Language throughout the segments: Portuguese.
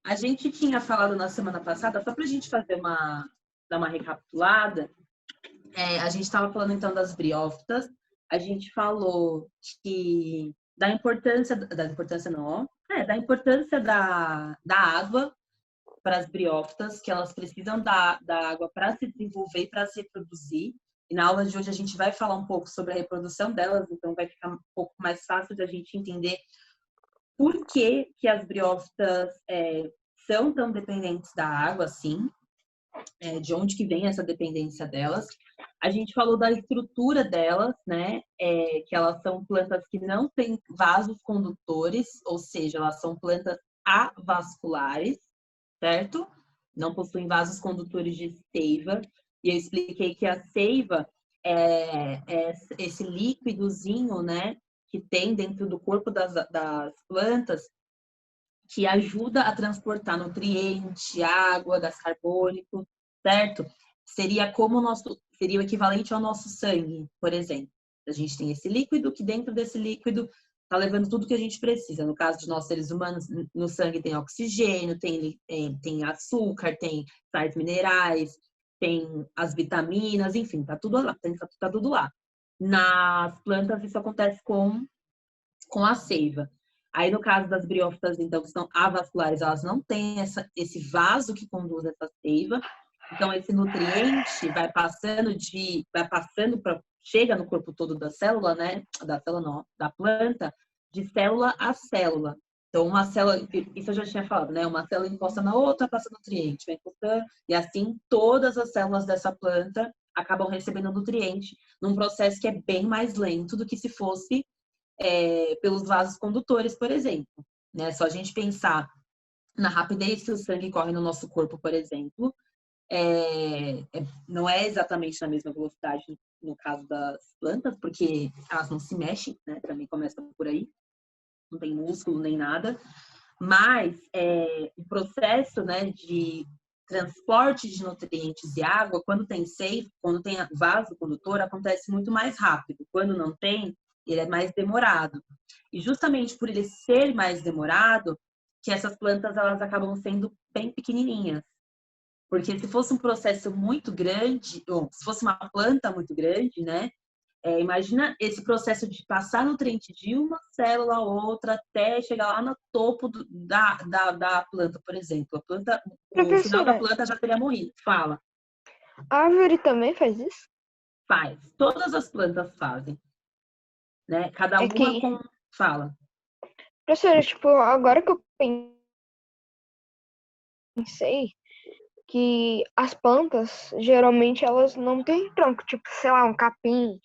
A gente tinha falado na semana passada, só para a gente dar uma recapitulada, a gente estava falando então das briófitas, a gente falou que da importância da água para as briófitas, que elas precisam da água para se desenvolver e para se reproduzir. E na aula de hoje a gente vai falar um pouco sobre a reprodução delas, então vai ficar um pouco mais fácil de a gente entender por que as briófitas são tão dependentes da água, assim, de onde que vem essa dependência delas. A gente falou da estrutura delas, né? Que elas são plantas que não têm vasos condutores, ou seja, elas são plantas avasculares, certo? Não possuem vasos condutores de seiva. E eu expliquei que a seiva é esse líquidozinho, né? Que tem dentro do corpo das plantas, que ajuda a transportar nutriente, água, gás carbônico, certo? Seria seria o equivalente ao nosso sangue, por exemplo. A gente tem esse líquido, que dentro desse líquido está levando tudo que a gente precisa. No caso de nós seres humanos, no sangue tem oxigênio, tem açúcar, tem sais minerais, tem as vitaminas, enfim, tá tudo lá, tá tudo lá. Nas plantas isso acontece com a seiva. Aí, no caso das briófitas, então, que são avasculares, elas não têm esse vaso que conduz essa seiva. Então, esse nutriente chega no corpo todo da célula, né? Da célula não, da planta, de célula a célula. Então, uma célula, isso eu já tinha falado, né? Uma célula encosta na outra, passa nutriente, vai encostando, e assim todas as células dessa planta acabam recebendo nutriente num processo que é bem mais lento do que se fosse pelos vasos condutores, por exemplo. Né? Só a gente pensar na rapidez que o sangue corre no nosso corpo, por exemplo, não é exatamente na mesma velocidade no caso das plantas, porque elas não se mexem, né? Também começa por aí, não tem músculo nem nada, mas o processo, né, de transporte de nutrientes e água, quando tem seiva, quando tem vaso condutor, acontece muito mais rápido. Quando não tem, ele é mais demorado. E justamente por ele ser mais demorado, que essas plantas elas acabam sendo bem pequenininhas. Porque se fosse um processo muito grande, ou se fosse uma planta muito grande, né? Imagina esse processo de passar nutriente de uma célula a outra até chegar lá no topo da planta, por exemplo. A planta, o final da planta já teria morrido. Fala. A árvore também faz isso? Faz. Todas as plantas fazem. Né? Cada uma Fala. Professora, tipo, agora que eu pensei que as plantas, geralmente, elas não têm tronco. Tipo, sei lá, um capim,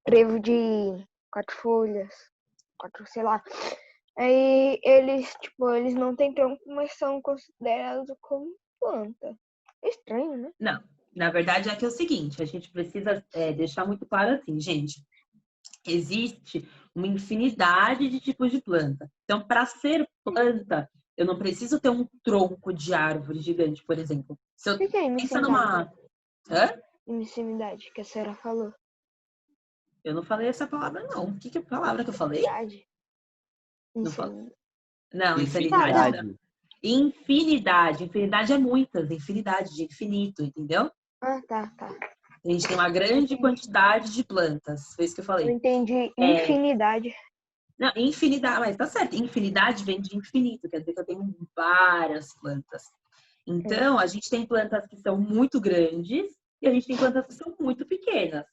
trevo de 4 folhas, 4, sei lá. Aí eles não têm tronco, mas são considerados como planta. É estranho, né? Não, na verdade é que é o seguinte, a gente precisa deixar muito claro assim, gente. Existe uma infinidade de tipos de planta. Então, para ser planta, eu não preciso ter um tronco de árvore gigante, por exemplo. Se eu O que é pensa emissimidade? Hã? Emissimidade, que a senhora falou. Eu não falei essa palavra, não. O que é a palavra que eu falei? Não falei. Não, insanidade não. Infinidade. Infinidade é muitas. Infinidade de infinito, entendeu? Ah, tá. A gente tem uma grande quantidade de plantas. Foi isso que eu falei. Eu entendi infinidade. Não, infinidade, mas tá certo. Infinidade vem de infinito, quer dizer que eu tenho várias plantas. Então, a gente tem plantas que são muito grandes e a gente tem plantas que são muito pequenas.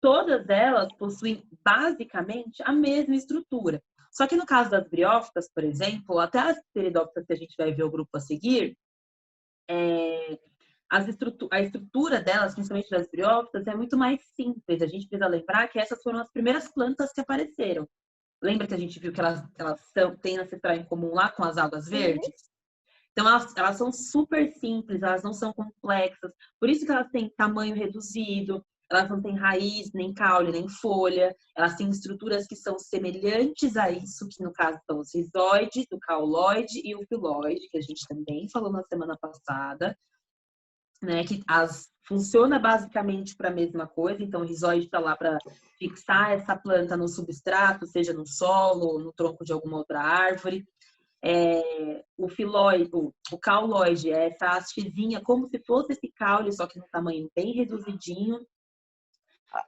Todas elas possuem basicamente a mesma estrutura. Só que no caso das briófitas, por exemplo, até as pteridófitas que a gente vai ver o grupo a seguir, a estrutura delas, principalmente das briófitas, é muito mais simples. A gente precisa lembrar que essas foram as primeiras plantas que apareceram. Lembra que a gente viu que elas têm ancestral em comum lá com as algas verdes? Então, elas são super simples, elas não são complexas. Por isso que elas têm tamanho reduzido, elas não têm raiz, nem caule, nem folha. Elas têm estruturas que são semelhantes a isso, que no caso são os rizóides, o cauloide e o filóide, que a gente também falou na semana passada. Né, que funciona basicamente para a mesma coisa, então o rizóide está lá para fixar essa planta no substrato, seja no solo ou no tronco de alguma outra árvore. O filóide, o cauloide, é essa hastezinha, como se fosse esse caule, só que num tamanho bem reduzidinho.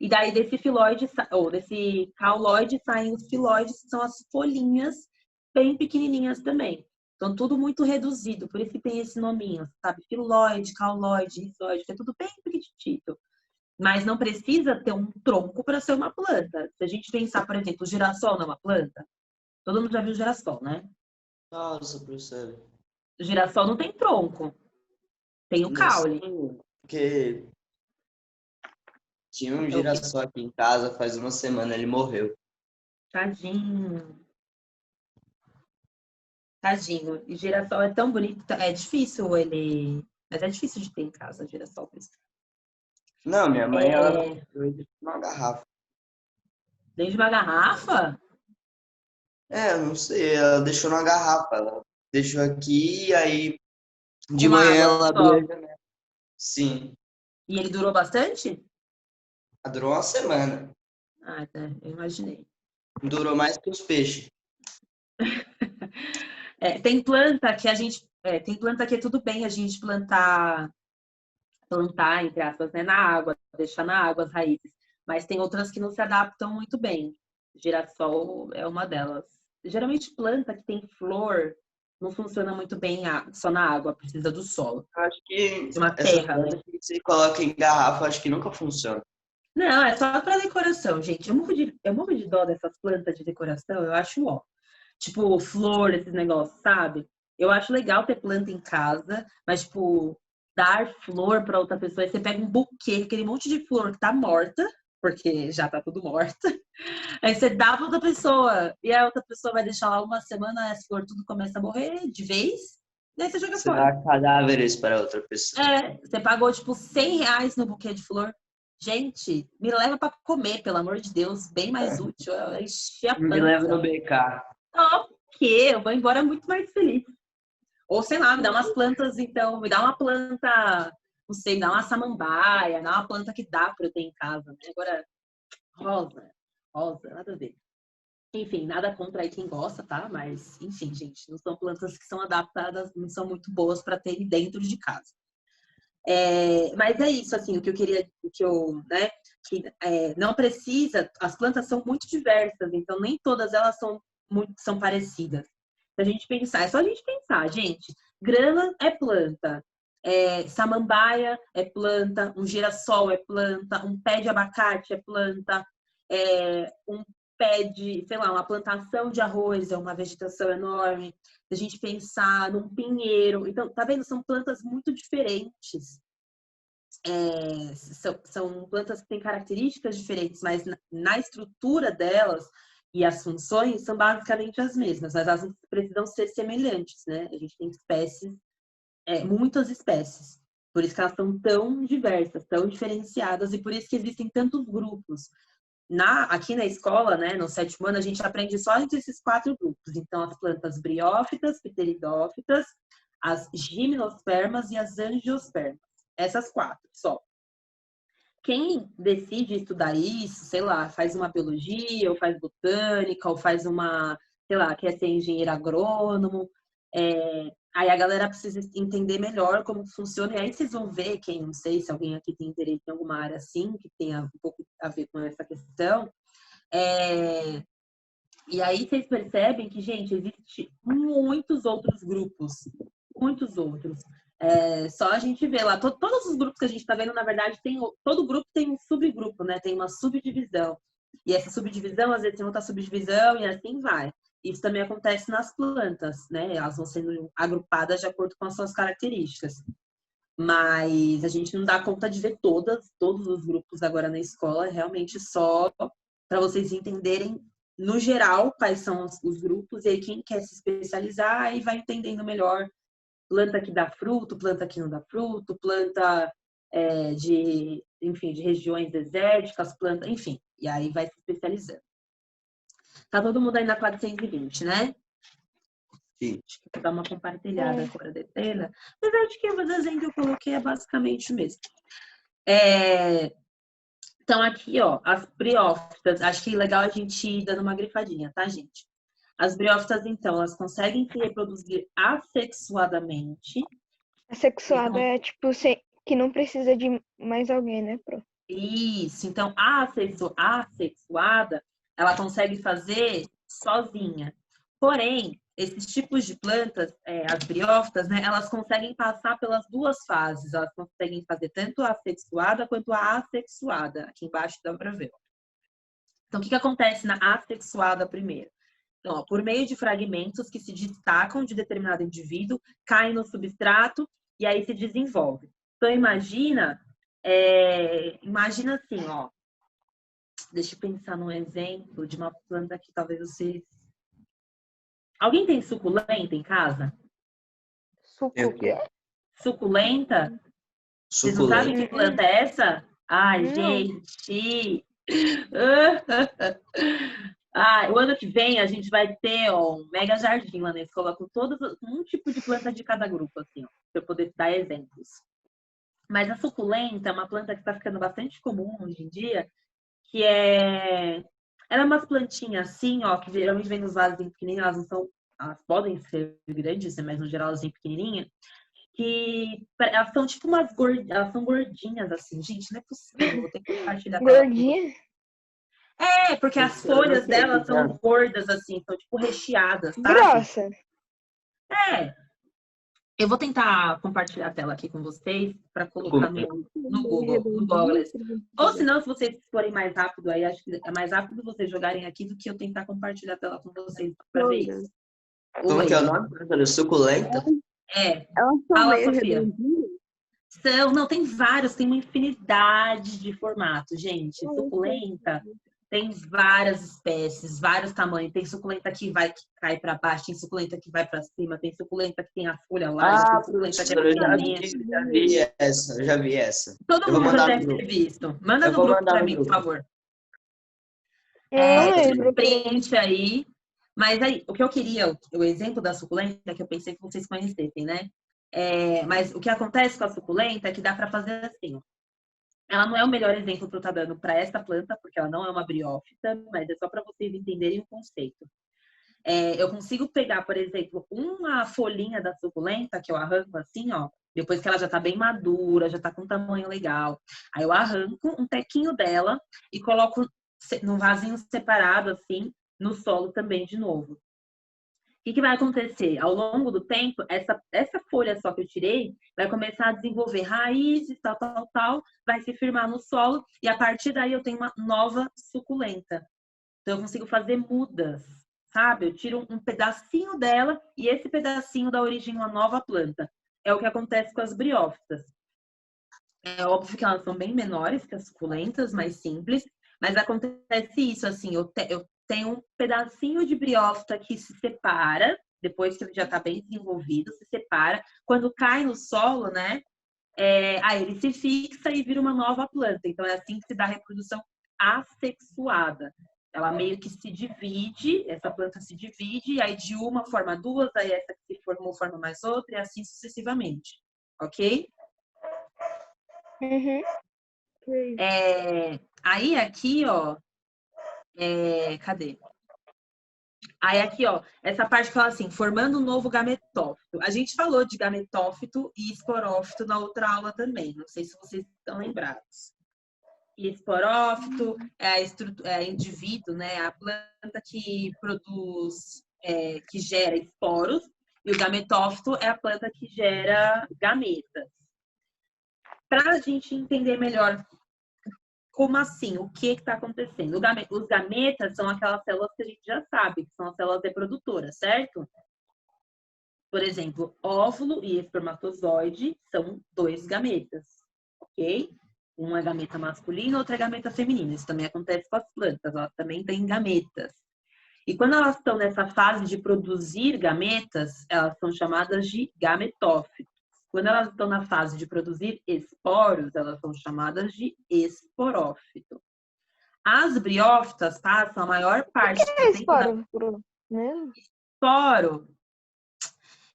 E daí desse filóide, ou desse cauloide, saem os filóides, que são as folhinhas bem pequenininhas também. Então, tudo muito reduzido, por isso que tem esse nominho, sabe? Filóide, cauloide, rizóide, que é tudo bem pequitito. Mas não precisa ter um tronco para ser uma planta. Se a gente pensar, por exemplo, o girassol não é uma planta, todo mundo já viu o girassol, né? Nossa, professor. O girassol não tem tronco, tem o Não sei, caule. porque tinha um É o quê? girassol aqui em casa faz uma semana, ele morreu. Tadinho. Tadinho. E girassol é tão bonito, é difícil ele. Mas é difícil de ter em casa, girassol. Não, minha mãe, ela comprou ele numa garrafa. Dentro de uma garrafa? É, eu não sei, ela deixou numa garrafa. Ela deixou aqui, aí de Com manhã água ela abriu só. a janela. Sim, E ele durou bastante? durou uma semana. Ah, tá. Eu imaginei. Durou mais que os peixes. Tem planta que a gente. Tem planta que é tudo bem a gente plantar, entre aspas, né, na água, deixar na água as raízes. Mas tem outras que não se adaptam muito bem. Girassol é uma delas. Geralmente planta que tem flor não funciona muito bem só na água, precisa do solo, Eu acho que de uma essas terra, né? plantas que você coloca em garrafa, acho que nunca funciona. Não, é só para decoração, gente. Eu morro de dó dessas plantas de decoração, eu acho ó. Tipo, flor, esses negócios, sabe? Eu acho legal ter planta em casa, mas, tipo, dar flor para outra pessoa, aí você pega um buquê, aquele monte de flor que tá morta, porque já tá tudo morta. Aí você dá pra outra pessoa, e a outra pessoa vai deixar lá uma semana, as flores tudo começa a morrer de vez, e aí você joga Você fora. dá cadáveres para outra pessoa. Você pagou, tipo, R$ 100 no buquê de flor. Gente, me leva pra comer, pelo amor de Deus, bem mais útil. Eu enchi a Me leva no pança. BK. O quê? Eu vou embora muito mais feliz. Ou, sei lá, me dá umas plantas, então, me dá uma planta, não sei, me dá uma samambaia, dá uma planta que dá pra eu ter em casa, né? Agora, rosa, nada a ver. Enfim, nada contra aí quem gosta, tá? Mas, enfim, gente, não são plantas que são adaptadas, não são muito boas para ter dentro de casa. Mas é isso, assim, o que eu queria, né? Que não precisa, as plantas são muito diversas, então nem todas elas são parecidas. Se a gente pensar, é só a gente pensar, gente, grana é planta, samambaia é planta, um girassol é planta, um pé de abacate é planta, um pé de, sei lá, uma plantação de arroz é uma vegetação enorme. Se a gente pensar num pinheiro, então, tá vendo? São plantas muito diferentes. São plantas que têm características diferentes, mas na estrutura delas e as funções são basicamente as mesmas, mas elas precisam ser semelhantes, né? A gente tem espécies, muitas espécies. Por isso que elas são tão diversas, tão diferenciadas, e por isso que existem tantos grupos. Aqui na escola, né, no 7º ano, a gente aprende só entre esses 4 grupos. Então, as plantas briófitas, pteridófitas, as gimnospermas e as angiospermas. Essas 4 só. Quem decide estudar isso, sei lá, faz uma biologia, ou faz botânica, ou faz sei lá, quer ser engenheiro agrônomo. Aí a galera precisa entender melhor como funciona. E aí vocês vão ver, quem não sei se alguém aqui tem interesse em alguma área assim, que tenha um pouco a ver com essa questão. E aí vocês percebem que, gente, existe muitos outros grupos. Muitos outros. Só a gente vê lá, todos os grupos que a gente está vendo, na verdade, todo grupo tem um subgrupo, né? Tem uma subdivisão. E essa subdivisão, às vezes, tem outra subdivisão e assim vai. Isso também acontece nas plantas, né? Elas vão sendo agrupadas de acordo com as suas características. Mas a gente não dá conta de ver todos os grupos agora na escola, realmente só para vocês entenderem, no geral, quais são os grupos, e aí quem quer se especializar, aí vai entendendo melhor planta que dá fruto, planta que não dá fruto, planta enfim, de regiões desérticas, planta, enfim, e aí vai se especializando. Tá todo mundo aí na 420, né? Sim. Acho que vou dar uma compartilhada fora da tela, mas acho que o desenho que eu coloquei é basicamente o mesmo. Então, aqui, ó, as briófitas, acho que é legal a gente ir dando uma grifadinha, tá, gente? As briófitas, então, elas conseguem se reproduzir assexuadamente. Assexuada é tipo que não precisa de mais alguém, né, Pro? Isso. Então, a assexuada, ela consegue fazer sozinha. Porém, esses tipos de plantas, as briófitas, né, elas conseguem passar pelas duas fases. Elas conseguem fazer tanto a assexuada quanto a assexuada. Aqui embaixo dá para ver. Então, o que acontece na assexuada primeiro? Então, ó, por meio de fragmentos que se destacam de determinado indivíduo, caem no substrato e aí se desenvolve. Então, imagina assim, ó. Deixa eu pensar num exemplo de uma planta que talvez vocês... Alguém tem suculenta em casa? Suco o quê? Suculenta? Vocês não sabem que planta é essa? Ai, Não. gente! O ano que vem a gente vai ter um mega jardim lá na escola com um tipo de planta de cada grupo, assim, para eu poder dar exemplos. Mas a suculenta é uma planta que está ficando bastante comum hoje em dia, que ela é umas plantinhas assim, ó, que geralmente vem nos vasos pequenininhos, elas podem ser grandes, mas no geral elas são pequenininhas, que elas são tipo elas são gordinhas assim, gente, não é possível, vou ter que compartilhar com ela. Gordinha? Porque as folhas delas são gordas assim, são tipo recheadas, sabe? Grossa. Eu vou tentar compartilhar a tela aqui com vocês para colocar no Google. Ou se não, se vocês forem mais rápido, aí acho que é mais rápido vocês jogarem aqui do que eu tentar compartilhar a tela com vocês para ver isso. Como que é o nome? Suculenta? Fala, Sofia. Não, tem vários, tem uma infinidade de formatos, gente. Suculenta tem várias espécies, vários tamanhos. Tem suculenta que cai para baixo, tem suculenta que vai para cima, tem suculenta que tem a folha larga, tem suculenta que é pequenininha. Eu já vi essa. Todo mundo já deve ter visto. Manda no grupo para mim, por favor. Preenche aí. Mas aí, o que eu queria, o exemplo da suculenta, que eu pensei que vocês conhecessem, né? Mas o que acontece com a suculenta é que dá para fazer assim, ó. Ela não é o melhor exemplo que eu estou dando para essa planta, porque ela não é uma briófita, mas é só para vocês entenderem o conceito. Eu consigo pegar, por exemplo, uma folhinha da suculenta, que eu arranco assim, ó, depois que ela já está bem madura, já está com um tamanho legal. Aí eu arranco um tequinho dela e coloco num vasinho separado, assim, no solo também de novo. O que vai acontecer? Ao longo do tempo, essa folha só que eu tirei vai começar a desenvolver raízes, tal, vai se firmar no solo e a partir daí eu tenho uma nova suculenta. Então eu consigo fazer mudas, sabe? Eu tiro um pedacinho dela e esse pedacinho dá origem a uma nova planta. É o que acontece com as briófitas. É óbvio que elas são bem menores que as suculentas, mais simples, mas acontece isso, assim, eu tenho um pedacinho de briófita que se separa, depois que ele já está bem desenvolvido, se separa. Quando cai no solo, né, aí ele se fixa e vira uma nova planta. Então, é assim que se dá a reprodução assexuada. Ela meio que se divide, essa planta se divide, e aí de uma forma duas, aí essa que se formou forma mais outra, e assim sucessivamente. Ok? Uhum. Aí aqui, ó, cadê? Aí aqui, ó, essa parte fala assim, formando um novo gametófito. A gente falou de gametófito e esporófito na outra aula também, não sei se vocês estão lembrados. E esporófito é indivíduo, né? A planta que produz, que gera esporos, e o gametófito é a planta que gera gametas. Para a gente entender melhor como assim, o que está acontecendo? Os gametas são aquelas células que a gente já sabe, que são as células reprodutoras, certo? Por exemplo, óvulo e espermatozoide são dois gametas, ok? Um é gameta masculino, outro é gameta feminino. Isso também acontece com as plantas, elas também têm gametas. E quando elas estão nessa fase de produzir gametas, elas são chamadas de gametófitos. Quando elas estão na fase de produzir esporos, elas são chamadas de esporófito. As briófitas passam a maior parte do tempo...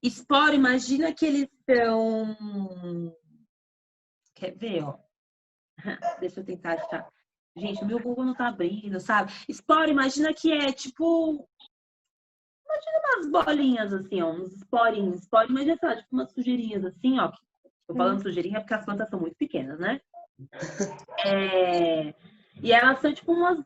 Esporo, imagina que eles são... Quer ver, ó? Deixa eu tentar achar. Gente, o meu Google não tá abrindo, sabe? Esporo, imagina que é tipo umas bolinhas assim, ó, uns esporinhos, esporinhos, mas já sei lá, tipo umas sujeirinhas assim, ó. Tô falando sujeirinha porque as plantas são muito pequenas, né? E elas são tipo uns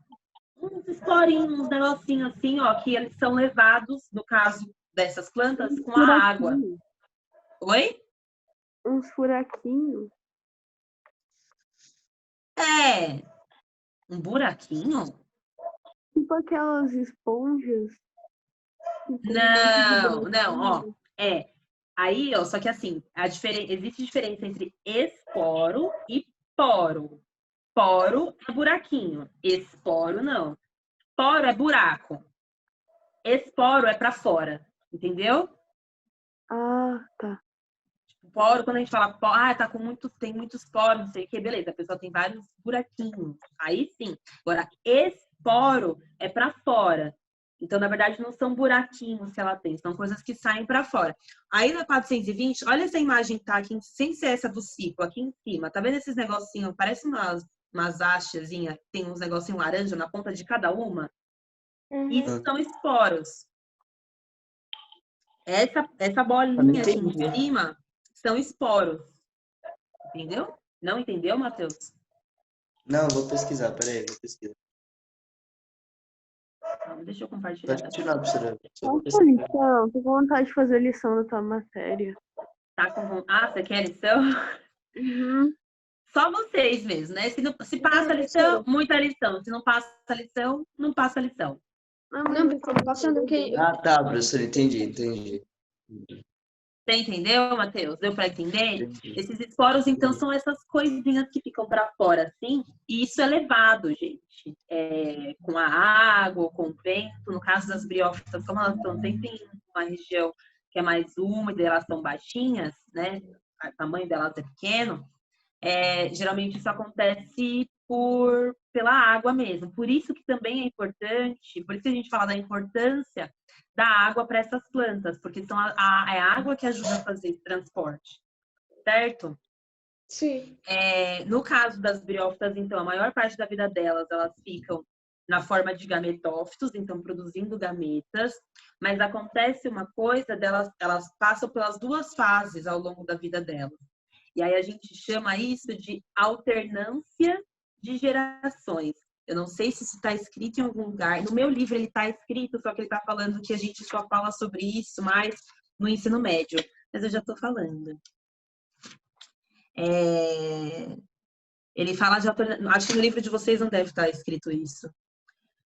esporinhos, uns negocinhos assim, ó, que eles são levados, no caso dessas plantas, com a água. Oi? Uns furaquinhos. Um buraquinho? Tipo aquelas esponjas. Não, ó. Aí, ó, só que assim, existe diferença entre esporo e poro. Poro é buraquinho, esporo não. Poro é buraco. Esporo é pra fora, entendeu? Ah, tá. Poro, quando a gente fala, tá com tem muitos poros, não sei o que, beleza, a pessoa tem vários buraquinhos. Aí sim. Agora, esporo é pra fora. Então, na verdade, não são buraquinhos que ela tem, são coisas que saem pra fora. Aí na 420, olha essa imagem que tá aqui, sem ser essa do ciclo, aqui em cima. Tá vendo esses negocinhos? Parece umas hastezinhas, tem uns negocinhos laranja na ponta de cada uma. Isso são esporos. Essa bolinha aqui em cima são esporos. Entendeu? Não entendeu, Matheus? Não, vou pesquisar, peraí, vou pesquisar. Deixa eu compartilhar. Pode continuar, professora. Nossa, lição. Tô com vontade de fazer lição da tua matéria. Tá com vontade? Você quer lição? Uhum. Só vocês mesmo, né? Se passa a lição, muita lição. Se não passa a lição, não passa a lição. Não, passando que Ah, tá, professora, entendi. Você entendeu, Matheus? Deu para entender? Entendi. Esses esporos, então, são essas coisinhas que ficam para fora, assim. E isso é levado, gente. Com a água, ou com o vento. No caso das briófitas, como elas estão sempre em uma região que é mais úmida, elas são baixinhas, né? O tamanho delas é pequeno. Geralmente isso acontece pela água mesmo. Por isso que também é importante, por isso que a gente fala da importância da água para essas plantas, porque é a água que ajuda a fazer esse transporte, certo? sim. No caso das briófitas, então, a maior parte da vida delas, elas ficam na forma de gametófitos, então produzindo gametas, mas acontece uma coisa elas passam pelas duas fases ao longo da vida delas. E aí a gente chama isso de alternância de gerações. Eu não sei se isso está escrito em algum lugar. No meu livro ele está escrito, só que ele está falando que a gente só fala sobre isso mais no ensino médio. Mas eu já estou falando. Ele fala de alternância. Acho que no livro de vocês não deve estar escrito isso.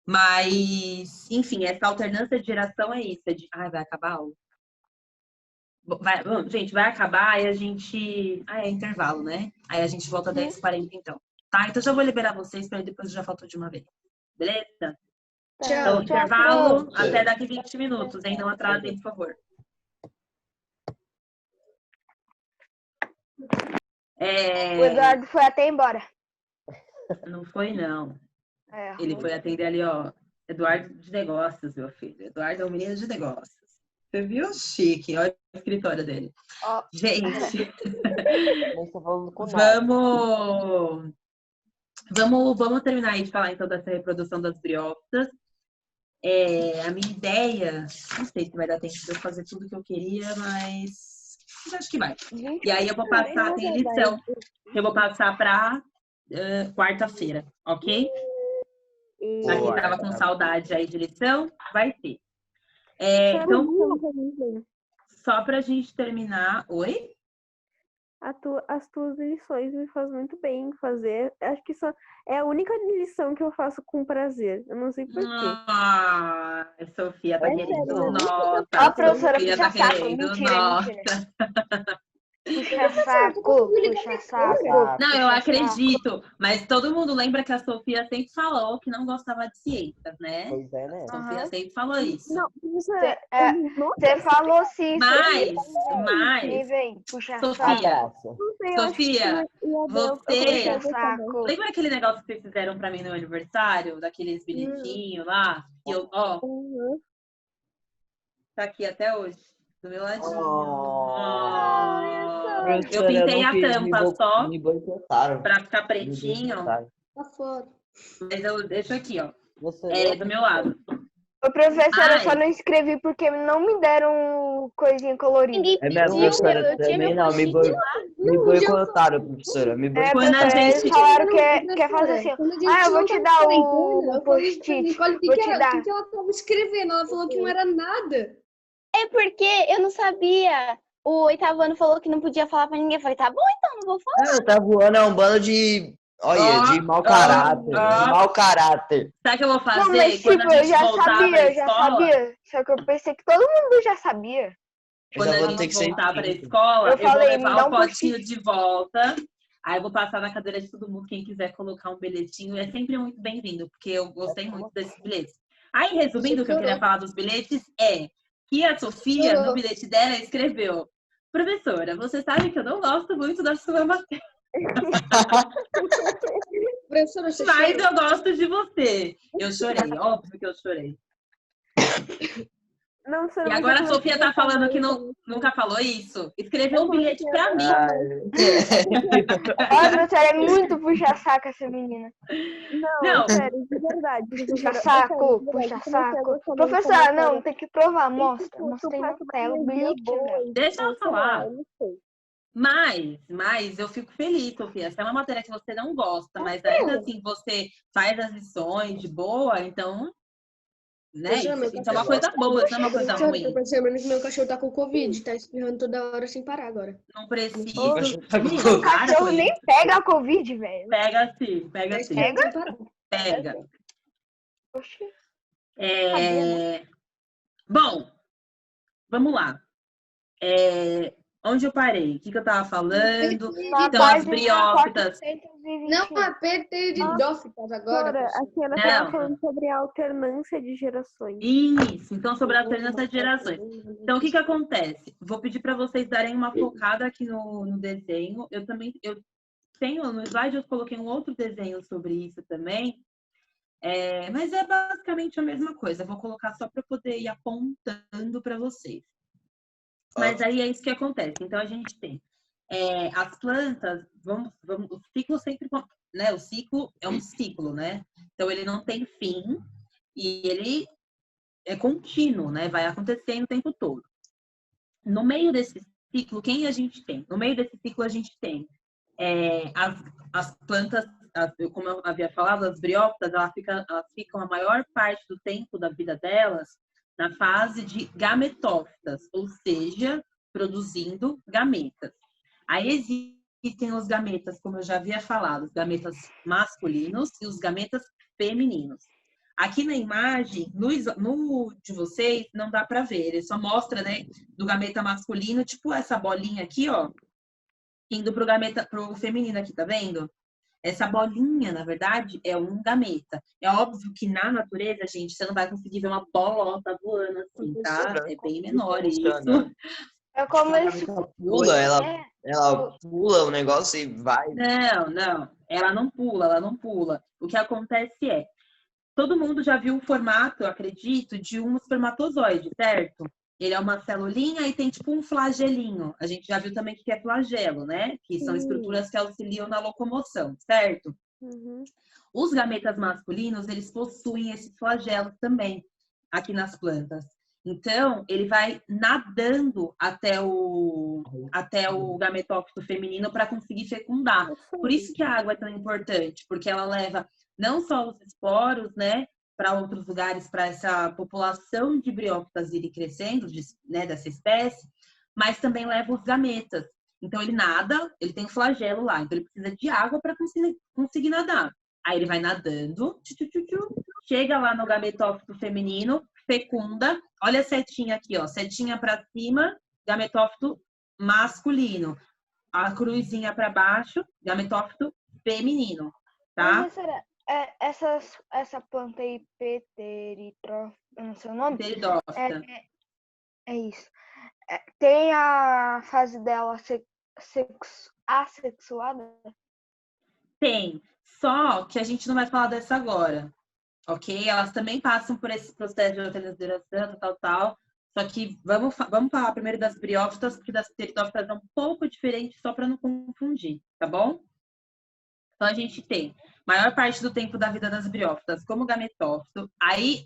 Mas, enfim, essa alternância de geração é isso. Vai acabar a aula? Gente, vai acabar e a gente... é intervalo, né? Aí a gente volta às 10h40, então. Tá? Então, já vou liberar vocês, para depois eu já falto de uma vez. Beleza? Então, intervalo até daqui 20 minutos, hein? Não atrasem, por favor. O Eduardo foi até embora. Não foi, não. Ele foi atender ali, ó. Eduardo de negócios, meu filho. Eduardo é um menino de negócios. Você viu? Chique. Olha o escritório dele. Gente, vamos terminar aí de falar então dessa reprodução das briófitas. A minha ideia, não sei se vai dar tempo de eu fazer tudo que eu queria, mas acho que vai. E aí eu vou passar, tem lição, eu vou passar para quarta-feira, ok? Pra quem tava com saudade aí de lição, vai ter. Então, só pra gente terminar... Oi? As tuas lições me fazem muito bem fazer. Acho que só é a única lição que eu faço com prazer. Eu não sei porquê. Sofia tá querendo. Sério, Nossa, a professora Sofia puxa tá saco. querendo. Mentira. Puxa saco. Não, eu acredito. Mas todo mundo lembra que a Sofia sempre falou que não gostava de ciências, né? Pois é, né? A Sofia sempre falou isso. Não, Você falou sim. Mas, Vem, puxa Sofia, saco. você... Saco. Lembra aquele negócio que vocês fizeram pra mim no aniversário? Daqueles bilhetinhos lá? Que eu, ó, tá aqui até hoje, do meu ladinho. Eu pintei a tampa só pra ficar pretinho. Tá Mas eu deixo aqui, ó. Você Do meu lado. Ô, professora, eu só Ai. não escrevi porque não me deram coisinha colorida. Ninguém É minha pediu, professora eu tinha também meu não, post-it lá. me Não, já boicotaram, professora, me É, boicotaram. Quando a professora, eles gente- falaram Não, quer fazer assim, ó. quando a gente Ah, eu vou não te tava dar quarentena, o eu falei pra post-it. Nicole o Vou te que dar. ela tava escrevendo. Ela falou que não era nada. É porque eu não sabia. O 8º ano falou que não podia falar pra ninguém. Eu falei, tá bom, então, não vou falar. Não, tá voando, é um bando de. Olha, de mau Ó, caráter. De ó. mau caráter. Sabe o que eu vou fazer Não, mas quando tipo, a eu gente já voltar pra sabia, eu já escola? sabia. Só que eu pensei que todo mundo já sabia. Eu Quando já a vou gente ter que ser voltar para a expulso. escola, Eu eu vou falei, me levar dá o um potinho post-it. de volta. Aí eu vou passar na cadeira de todo mundo. Quem quiser colocar um bilhetinho é sempre muito bem-vindo, porque eu gostei muito desses bilhetes. Aí, resumindo, o que eu queria falar dos bilhetes é que a Sofia, no bilhete dela, escreveu: Professora, você sabe que eu não gosto muito da sua matéria, Professora, você mas chorou? eu gosto de você. Eu chorei, óbvio que eu chorei. Não, E agora a Sofia tá falando que nunca falou isso. Escreveu um bilhete pra mim. Olha, professora, é muito puxa-saco essa menina. Não, Sério, de verdade. Puxa-saco, puxa-saco. Professora, não, tem que provar, mostra. Mostrei na tela o bilhetinho dela. deixa eu falar. Mas eu fico feliz, Sofia. Se é uma matéria que você não gosta, mas ainda assim você faz as lições de boa, então, né? Isso é uma coisa boa, isso não é uma coisa ruim. Tô percebendo que meu cachorro tá com Covid, tá espirrando toda hora sem parar agora. Não precisa. Tá com Menina, Covid. para com Cachorro nem isso. pega a Covid, velho. Pega sim, Tá pega sim. espirrando sem parar. Pega. Oxi. Bom, vamos lá. Onde eu parei? O que eu tava falando? Na Então, as página briófitas. 420. Não, apertei de dófitas agora. Professora, professora. aqui ela Não. estava falando sobre a alternância de gerações. Isso, então sobre a alternância de gerações. Então, o que acontece? Vou pedir para vocês darem uma focada aqui no desenho. Eu tenho, no slide eu coloquei um outro desenho sobre isso também. Mas é basicamente a mesma coisa. Eu vou colocar só para poder ir apontando para vocês. Mas aí é isso que acontece. Então, a gente tem as plantas, o ciclo sempre, né? O ciclo é um ciclo, né? Então, ele não tem fim e ele é contínuo, né? Vai acontecendo o tempo todo. No meio desse ciclo, quem a gente tem? No meio desse ciclo, a gente tem as plantas, como eu havia falado, as briófitas, elas ficam a maior parte do tempo da vida delas na fase de gametófitas, ou seja, produzindo gametas. Aí existem os gametas, como eu já havia falado, os gametas masculinos e os gametas femininos. Aqui na imagem, no de vocês, não dá para ver, ele só mostra, né, do gameta masculino, tipo essa bolinha aqui, ó, indo pro feminino aqui, tá vendo? Essa bolinha, na verdade, é um gameta. É óbvio que na natureza, gente, você não vai conseguir ver uma bolota voando assim, tá? É bem menor isso. É como esse... Pula, ela pula o negócio e vai. Não. Ela não pula. O que acontece é, todo mundo já viu o formato, eu acredito, de um espermatozoide, certo? Ele é uma celulinha e tem tipo um flagelinho. A gente já viu também o que é flagelo, né? Que são estruturas que auxiliam na locomoção, certo? Uhum. Os gametas masculinos, eles possuem esse flagelo também aqui nas plantas. Então, ele vai nadando até o gametófito feminino para conseguir fecundar. Por isso que a água é tão importante, porque ela leva não só os esporos, né, para outros lugares, para essa população de briófitas ir crescendo, né, dessa espécie, mas também leva os gametas. Então, ele nada, ele tem flagelo lá, então ele precisa de água para conseguir nadar. Aí ele vai nadando, chega lá no gametófito feminino, fecunda, olha a setinha aqui, ó, setinha para cima, gametófito masculino, a cruzinha para baixo, gametófito feminino, tá? Professora, essa planta aí, pteritrófita, eu não sei o nome. Pteridófita. É isso. Tem a fase dela assexuada? Tem, só que a gente não vai falar dessa agora, ok? Elas também passam por esse processo de alternância, tal. Só que vamos falar primeiro das briófitas, porque das pteridófitas é um pouco diferente, só para não confundir, tá bom? Então, a gente tem maior parte do tempo da vida das briófitas como gametófito. Aí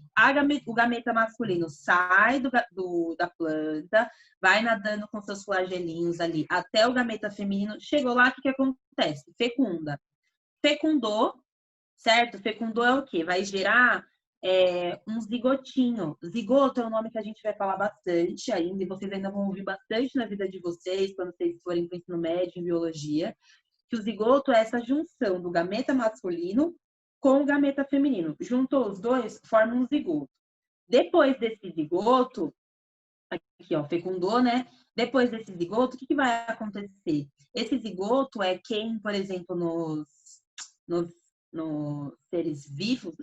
o gameta masculino sai da planta, vai nadando com seus flagelinhos ali até o gameta feminino. Chegou lá, o que acontece? Fecunda. Fecundou, certo? Fecundou é o quê? Vai gerar um zigotinho. Zigoto é um nome que a gente vai falar bastante ainda, e vocês ainda vão ouvir bastante na vida de vocês, quando vocês forem para o ensino médio em biologia, que o zigoto é essa junção do gameta masculino com o gameta feminino. Juntou os dois, forma um zigoto. Depois desse zigoto, aqui ó, fecundou, né? Depois desse zigoto, o que vai acontecer? Esse zigoto é quem, por exemplo, nos seres vivos,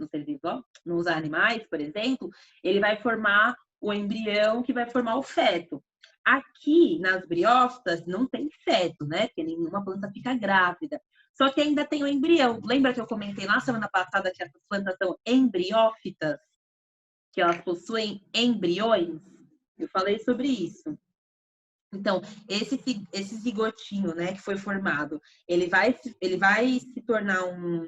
nos animais, por exemplo, ele vai formar o embrião que vai formar o feto. Aqui, nas briófitas, não tem feto, né? Porque nenhuma planta fica grávida. Só que ainda tem o embrião. Lembra que eu comentei na semana passada que essas plantas são embriófitas? Que elas possuem embriões? Eu falei sobre isso. Então, esse zigotinho, né, que foi formado, ele vai se tornar um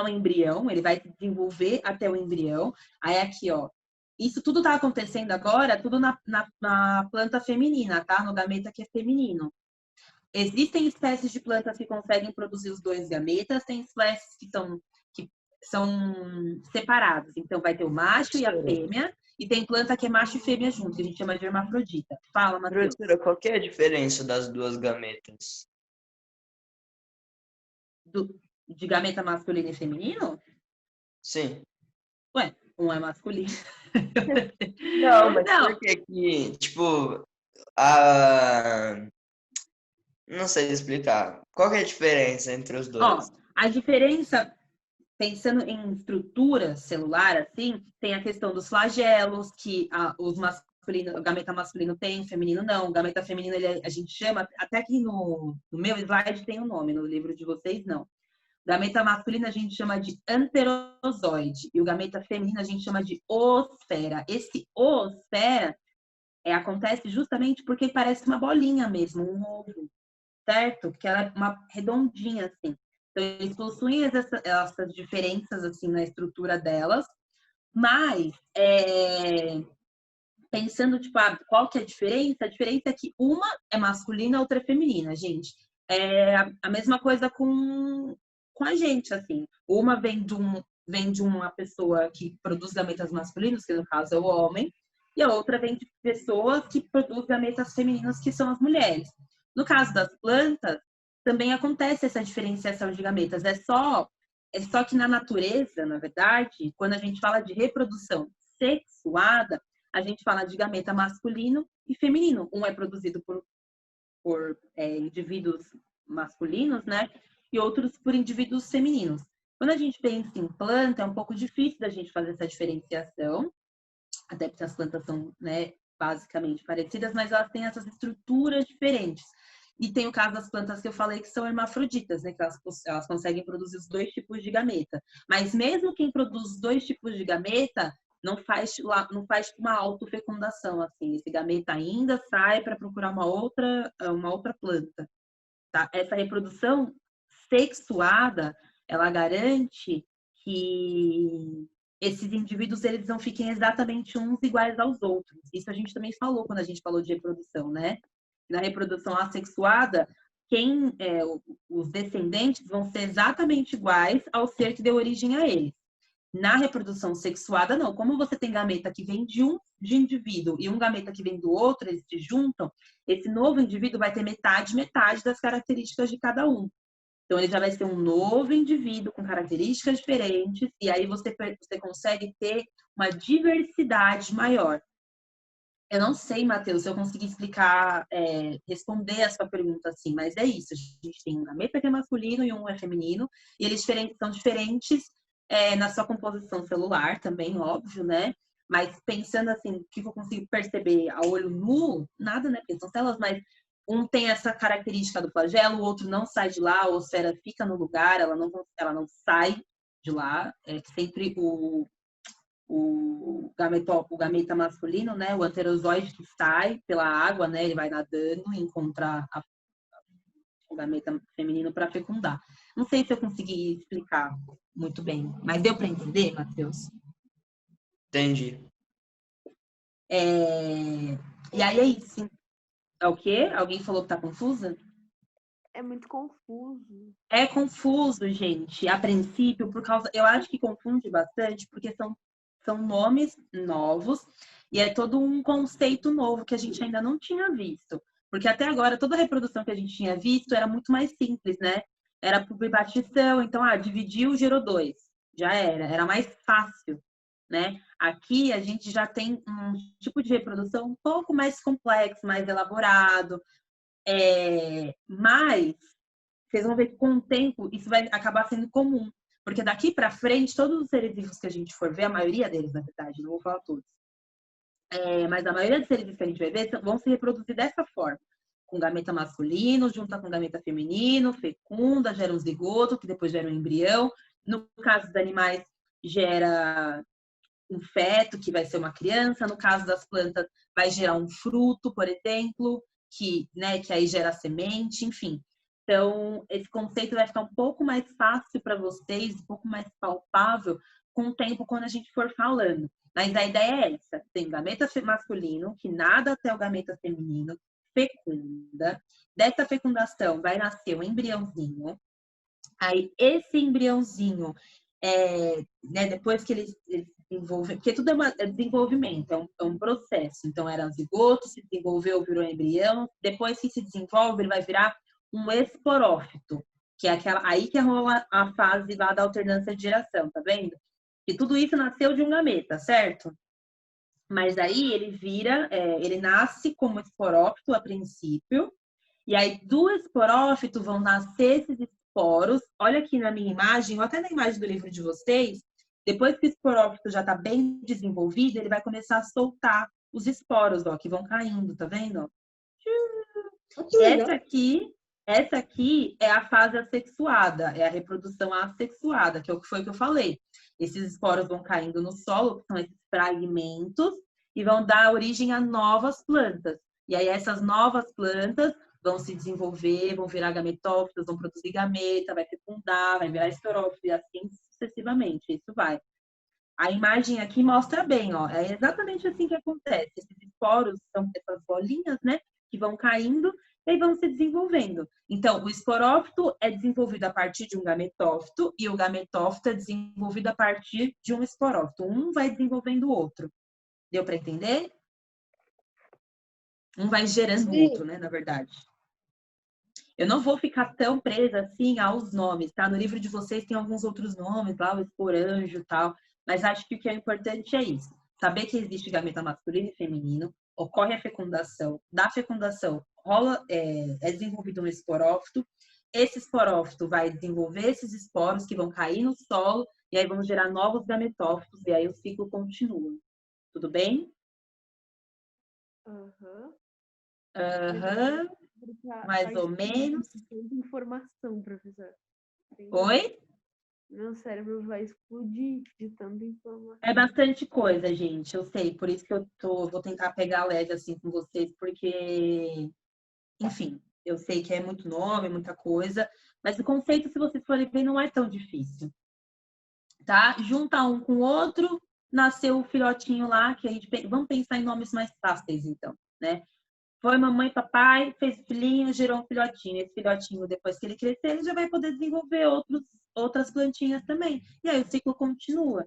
embrião, ele vai se desenvolver até o embrião. Aí aqui, ó, isso tudo tá acontecendo agora, tudo na planta feminina, tá? No gameta que é feminino. Existem espécies de plantas que conseguem produzir os dois gametas, tem espécies que são separadas. Então, vai ter o macho e a fêmea, e tem planta que é macho e fêmea junto, que a gente chama de hermafrodita. Fala, Matheus. Professora, qual que é a diferença das duas gametas? De gameta masculino e feminino? Sim. Ué, um é masculino. Não, mas Não. por que que, tipo, não sei explicar. Qual que é a diferença entre os dois? Ó, a diferença, pensando em estrutura celular, assim, tem a questão dos flagelos, que o gameta masculino tem, o feminino não. O gameta feminino, a gente chama, até que no meu slide tem um nome, no livro de vocês, não. O gameta masculino a gente chama de anterozoide, e o gameta feminino a gente chama de oosfera. Esse oosfera acontece justamente porque parece uma bolinha mesmo, um ovo, certo? Que ela é uma redondinha, assim. Então, eles possuem essas diferenças, assim, na estrutura delas, mas, pensando, tipo, qual que é a diferença? A diferença é que uma é masculina, a outra é feminina, gente. É a mesma coisa com a gente, assim. Uma vem de uma pessoa que produz gametas masculinos, que no caso é o homem, e a outra vem de pessoas que produzem gametas femininas, que são as mulheres. No caso das plantas, também acontece essa diferenciação de gametas. É só que na natureza, na verdade, quando a gente fala de reprodução sexuada, a gente fala de gameta masculino e feminino. Um é produzido por indivíduos masculinos, né? E outros por indivíduos femininos. Quando a gente pensa em planta, é um pouco difícil da gente fazer essa diferenciação, até porque as plantas são, né, basicamente parecidas, mas elas têm essas estruturas diferentes. E tem o caso das plantas que eu falei que são hermafroditas, né? Que elas conseguem produzir os dois tipos de gameta. Mas mesmo quem produz os dois tipos de gameta não faz uma autofecundação, assim. Esse gameta ainda sai para procurar uma outra planta. Tá? Essa reprodução sexuada, ela garante que esses indivíduos eles não fiquem exatamente uns iguais aos outros. Isso a gente também falou quando a gente falou de reprodução, né? Na reprodução assexuada, os descendentes vão ser exatamente iguais ao ser que deu origem a eles. Na reprodução sexuada, não. Como você tem gameta que vem de um indivíduo e um gameta que vem do outro, eles se juntam, esse novo indivíduo vai ter metade das características de cada um. Então, ele já vai ser um novo indivíduo com características diferentes, e aí você consegue ter uma diversidade maior. Eu não sei, Matheus, se eu consegui explicar, responder a sua pergunta assim, mas é isso. A gente tem um gameta que é masculino e um é feminino, e eles são diferentes na sua composição celular também, óbvio, né? Mas pensando assim, o que eu consigo perceber a olho nu, nada, né? Porque são células, mas um tem essa característica do flagelo, o outro não sai de lá, a oosfera fica no lugar, ela não sai de lá. É sempre o gameta masculino, né? O anterozoide que sai pela água, né? Ele vai nadando e encontrar o gameta feminino para fecundar. Não sei se eu consegui explicar muito bem, mas deu para entender, Matheus? Entendi. E aí é isso. É o quê? Alguém falou que tá confusa? É muito confuso. É confuso, gente, a princípio, por causa. Eu acho que confunde bastante, porque são nomes novos e é todo um conceito novo que a gente ainda não tinha visto. Porque até agora, toda a reprodução que a gente tinha visto era muito mais simples, né? Era por bipartição, então, dividiu, gerou 2. Já era mais fácil, né? Aqui a gente já tem um tipo de reprodução um pouco mais complexo, mais elaborado, mas vocês vão ver que com o tempo isso vai acabar sendo comum. Porque daqui para frente, todos os seres vivos que a gente for ver, a maioria deles, na verdade, não vou falar todos, mas a maioria dos seres vivos que a gente vai ver vão se reproduzir dessa forma. Com gameta masculino, junta com gameta feminino, fecunda, gera um zigoto, que depois gera um embrião. No caso dos animais, gera um feto, que vai ser uma criança. No caso das plantas, vai gerar um fruto, por exemplo, que aí gera semente, enfim. Então, esse conceito vai ficar um pouco mais fácil para vocês, um pouco mais palpável com o tempo quando a gente for falando. Mas a ideia é essa. Tem gameta masculino, que nada até o gameta feminino, fecunda. Dessa fecundação vai nascer um embriãozinho. Aí, esse embriãozinho, depois que ele desenvolve, porque tudo é desenvolvimento, é um processo. Então, era um zigoto, se desenvolveu, virou embrião. Depois que se desenvolve, ele vai virar um esporófito, que é aí que rola a fase lá da alternância de geração, tá vendo? E tudo isso nasceu de um gameta, certo? Mas aí ele nasce como esporófito a princípio, e aí do esporófito vão nascer esses esporos. Olha aqui na minha imagem, ou até na imagem do livro de vocês, depois que o esporófito já está bem desenvolvido, ele vai começar a soltar os esporos, ó, que vão caindo, tá vendo? Essa aqui é a fase assexuada, é a reprodução assexuada, que foi o que eu falei. Esses esporos vão caindo no solo, que são esses fragmentos, e vão dar origem a novas plantas. E aí essas novas plantas vão se desenvolver, vão virar gametófitos, vão produzir gameta, vai fecundar, vai virar esporófito, e assim sucessivamente. Isso vai. A imagem aqui mostra bem, ó. É exatamente assim que acontece. Esses esporos são essas bolinhas, né? Que vão caindo e vão se desenvolvendo. Então, o esporófito é desenvolvido a partir de um gametófito e o gametófito é desenvolvido a partir de um esporófito. Um vai desenvolvendo o outro. Deu para entender? Um vai gerando o outro, né? Na verdade. Eu não vou ficar tão presa assim aos nomes, tá? No livro de vocês tem alguns outros nomes, lá o esporanjo e tal. Mas acho que o que é importante é isso. Saber que existe gameta masculino e feminino, ocorre a fecundação. Da fecundação é desenvolvido um esporófito. Esse esporófito vai desenvolver esses esporos que vão cair no solo e aí vão gerar novos gametófitos e aí o ciclo continua. Tudo bem? Mais ou menos. Tanta informação, professor. Oi? Meu cérebro vai explodir de tanta informação. É bastante coisa, gente, eu sei. Por isso que vou tentar pegar leve assim com vocês, porque, enfim, eu sei que é muito nome, muita coisa, mas o conceito, se vocês forem ver, não é tão difícil. Tá? Junta um com o outro, nasceu o filhotinho lá, que a gente... Vamos pensar em nomes mais fáceis, então, né? Foi mamãe e papai, fez o filhinho, gerou um filhotinho. Esse filhotinho, depois que ele crescer, ele já vai poder desenvolver outras plantinhas também. E aí o ciclo continua.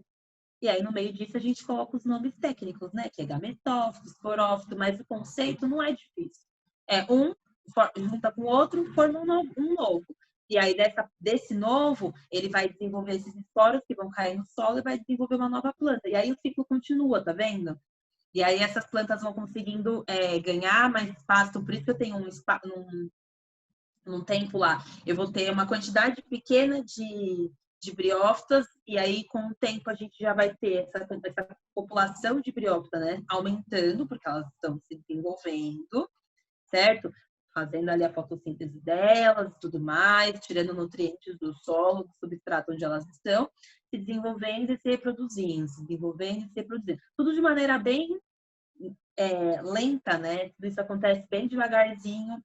E aí, no meio disso, a gente coloca os nomes técnicos, né? Que é gametófito, esporófito, mas o conceito não é difícil. É um junta com o outro, forma um novo. E aí, desse novo, ele vai desenvolver esses esporos que vão cair no solo e vai desenvolver uma nova planta. E aí, o ciclo continua, tá vendo? E aí essas plantas vão conseguindo ganhar mais espaço, por isso que eu tenho num tempo lá, eu vou ter uma quantidade pequena de briófitas, e aí com o tempo a gente já vai ter essa população de briófita, né, aumentando, porque elas estão se desenvolvendo, certo? Fazendo ali a fotossíntese delas e tudo mais, tirando nutrientes do solo, do substrato onde elas estão, se desenvolvendo e se reproduzindo, se desenvolvendo e se reproduzindo. Tudo de maneira bem lenta, né? Tudo isso acontece bem devagarzinho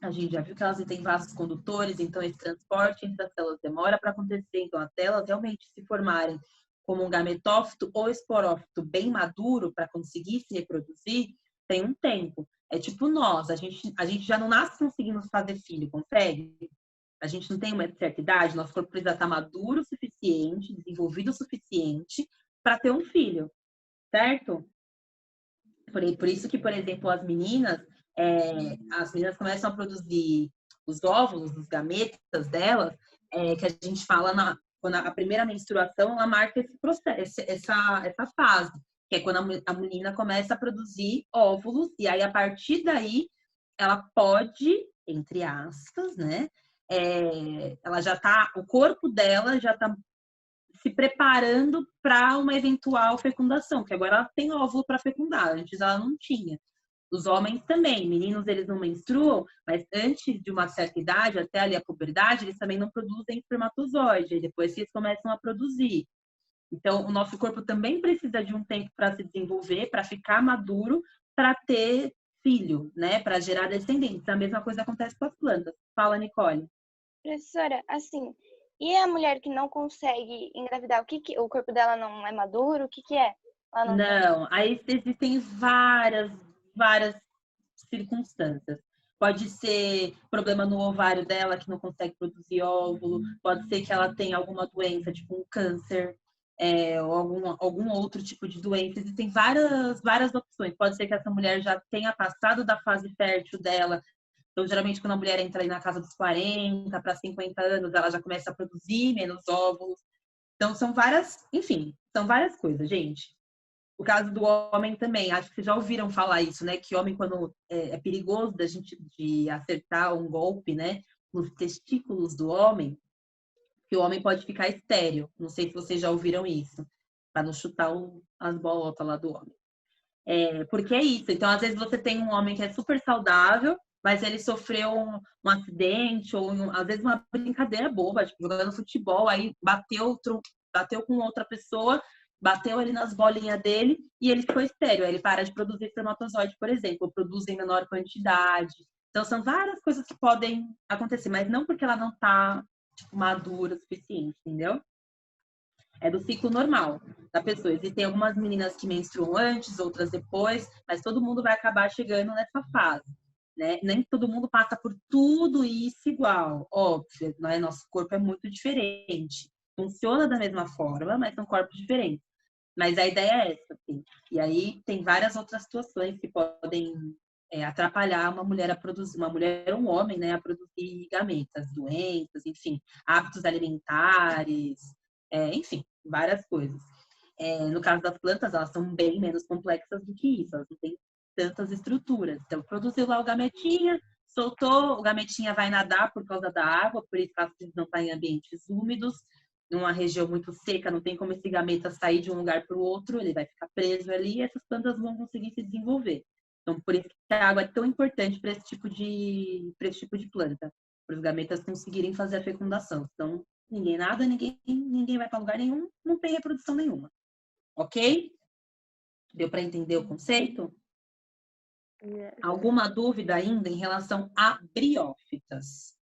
A gente já viu que elas têm vasos condutores, então esse transporte entre as células demora para acontecer. Então, até elas realmente se formarem como um gametófito ou esporófito bem maduro para conseguir se reproduzir, tem um tempo. É tipo nós, a gente já não nasce conseguindo fazer filho, consegue? A gente não tem uma certa idade, nosso corpo precisa estar maduro o suficiente, desenvolvido o suficiente para ter um filho, certo? Por isso que, por exemplo, as meninas começam a produzir os óvulos, os gametas delas, que a gente fala quando a primeira menstruação, ela marca esse processo, essa fase, que é quando a menina começa a produzir óvulos, e aí, a partir daí, ela pode, entre aspas, né? Ela já tá, o corpo dela já tá se preparando para uma eventual fecundação, que agora ela tem óvulo para fecundar, antes ela não tinha. Os homens também, meninos eles não menstruam, mas antes de uma certa idade, até ali a puberdade, eles também não produzem espermatozoide, e depois eles começam a produzir. Então, o nosso corpo também precisa de um tempo para se desenvolver, para ficar maduro, para ter filho, né? Para gerar descendentes. A mesma coisa acontece com as plantas. Fala, Nicole. Professora, assim, e a mulher que não consegue engravidar, o corpo dela não é maduro? O que é? Ela Não, aí existem várias circunstâncias. Pode ser problema no ovário dela, que não consegue produzir óvulo, pode ser que ela tenha alguma doença, tipo um câncer, ou algum outro tipo de doença. Existem várias opções. Pode ser que essa mulher já tenha passado da fase fértil dela. Então, geralmente, quando a mulher entra aí na casa dos 40 para 50 anos, ela já começa a produzir menos óvulos. Então, são várias coisas, gente. O caso do homem também, acho que vocês já ouviram falar isso, né? Que homem, quando é perigoso da gente de acertar um golpe, né? Nos testículos do homem, que o homem pode ficar estéril. Não sei se vocês já ouviram isso, para não chutar as bolotas lá do homem. Porque é isso. Então, às vezes você tem um homem que é super saudável, mas ele sofreu um acidente, ou às vezes uma brincadeira boba, tipo, jogando futebol, aí bateu com outra pessoa, bateu ali nas bolinhas dele e ele ficou estéril. Aí ele para de produzir espermatozoide, por exemplo, ou produz em menor quantidade. Então, são várias coisas que podem acontecer, mas não porque ela não tá madura o suficiente, entendeu? É do ciclo normal da pessoa. Existem algumas meninas que menstruam antes, outras depois, mas todo mundo vai acabar chegando nessa fase, né? Nem todo mundo passa por tudo isso igual, óbvio, né? Nosso corpo é muito diferente. Funciona da mesma forma, mas são corpos diferentes. Mas a ideia é essa, assim. E aí tem várias outras situações que podem atrapalhar uma mulher a produzir, uma mulher ou um homem, né, a produzir gametas, doenças, enfim, hábitos alimentares, enfim, várias coisas. No caso das plantas, elas são bem menos complexas do que isso, elas não têm tantas estruturas. Então, produziu lá o gametinha, soltou, o gametinha vai nadar por causa da água, por isso que elas precisam estar em ambientes úmidos, numa região muito seca, não tem como esse gameta sair de um lugar para o outro, ele vai ficar preso ali e essas plantas vão conseguir se desenvolver. Então, por isso que a água é tão importante para esse tipo de planta, para os gametas conseguirem fazer a fecundação. Então, ninguém nada, ninguém vai para lugar nenhum, não tem reprodução nenhuma. Ok? Deu para entender o conceito? Alguma dúvida ainda em relação a briófitas?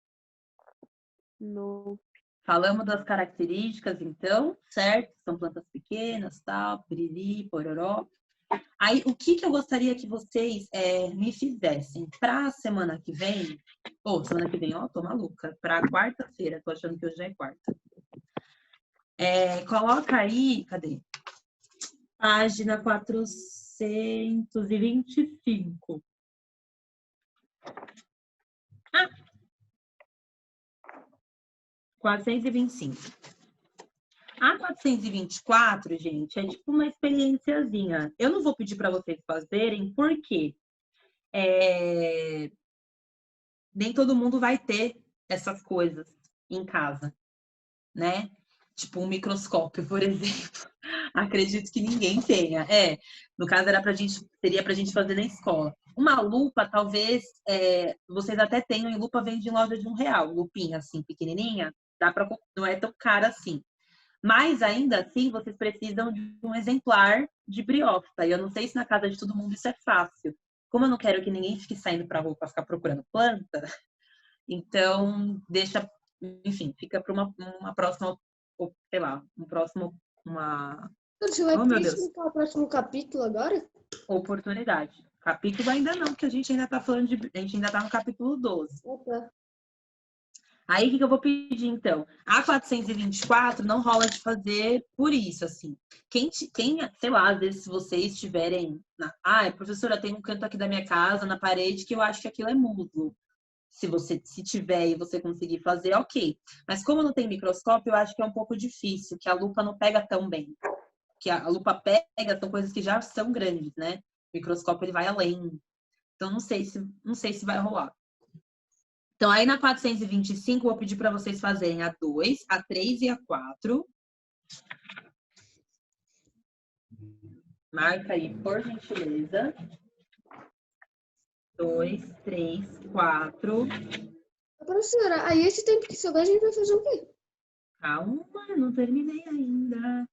Não. Falamos das características, então, certo? São plantas pequenas, tal, piriri, pororó. Aí, o que eu gostaria que vocês me fizessem para a semana que vem, semana que vem, tô maluca, para quarta-feira, tô achando que hoje já é quarta. Coloca aí, cadê? Página 425. 425. A 424, gente, é tipo uma experienciazinha. Eu não vou pedir para vocês fazerem, porque nem todo mundo vai ter essas coisas em casa, né? Tipo um microscópio, por exemplo. Acredito que ninguém tenha. No caso, seria pra gente fazer na escola. Uma lupa, talvez, vocês até tenham, e lupa vende em loja de R$1, lupinha assim, pequenininha, não é tão cara assim. Mas, ainda assim, vocês precisam de um exemplar de briófita. E eu não sei se na casa de todo mundo isso é fácil. como eu não quero que ninguém fique saindo pra rua pra ficar procurando planta, então deixa, enfim, fica para uma próxima, ou, sei lá, Você vai oh meu Deus, explicar o próximo capítulo agora? oportunidade. Capítulo ainda não, porque a gente ainda tá falando a gente ainda tá no capítulo 12. Opa. Aí, o que eu vou pedir, então? A 424 não rola de fazer por isso, assim. Quem, sei lá, às vezes, se vocês tiverem... professora, tem um canto aqui da minha casa, na parede, que eu acho que aquilo é musgo. Se tiver e você conseguir fazer, ok. Mas como não tem microscópio, eu acho que é um pouco difícil, que a lupa não pega tão bem. Que a lupa pega, são coisas que já são grandes, né? O microscópio, ele vai além. Então, não sei se vai rolar. Então, aí na 425, eu vou pedir para vocês fazerem a 2, a 3 e a 4. Marca aí, por gentileza. 2, 3, 4. Professora, aí esse tempo que sobrar a gente vai fazer o quê? Calma, não terminei ainda.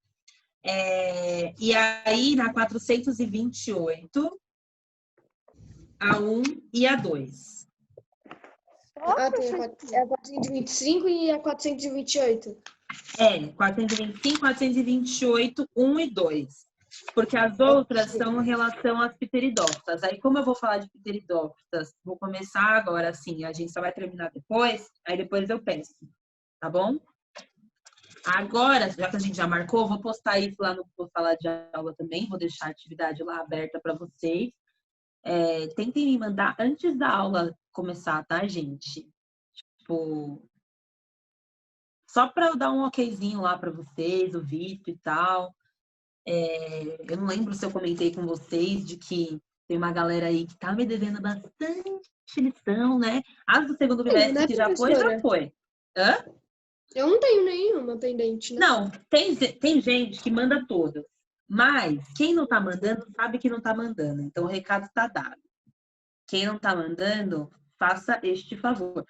E aí, na 428, a 1 e a 2. Tem a 425 e a 428. 425, 428, 1 e 2. Porque as outras são em relação às pteridófitas. Aí, como eu vou falar de pteridófitas, vou começar agora, assim, a gente só vai terminar depois, aí depois eu peço, tá bom? Agora, já que a gente já marcou, vou postar isso lá no Vou Falar de Aula também, vou deixar a atividade lá aberta para vocês. Tentem me mandar antes da aula começar, tá, gente? Tipo, só para eu dar um okzinho lá para vocês, o visto e tal. Eu não lembro se eu comentei com vocês de que tem uma galera aí que tá me devendo bastante lição, né? As do segundo bimestre né, que já foi. Hã? Eu não tenho nenhuma pendente, né? Não, tem gente que manda todas. Mas quem não tá mandando, sabe que não tá mandando. Então o recado tá dado. Quem não tá mandando, faça este favor.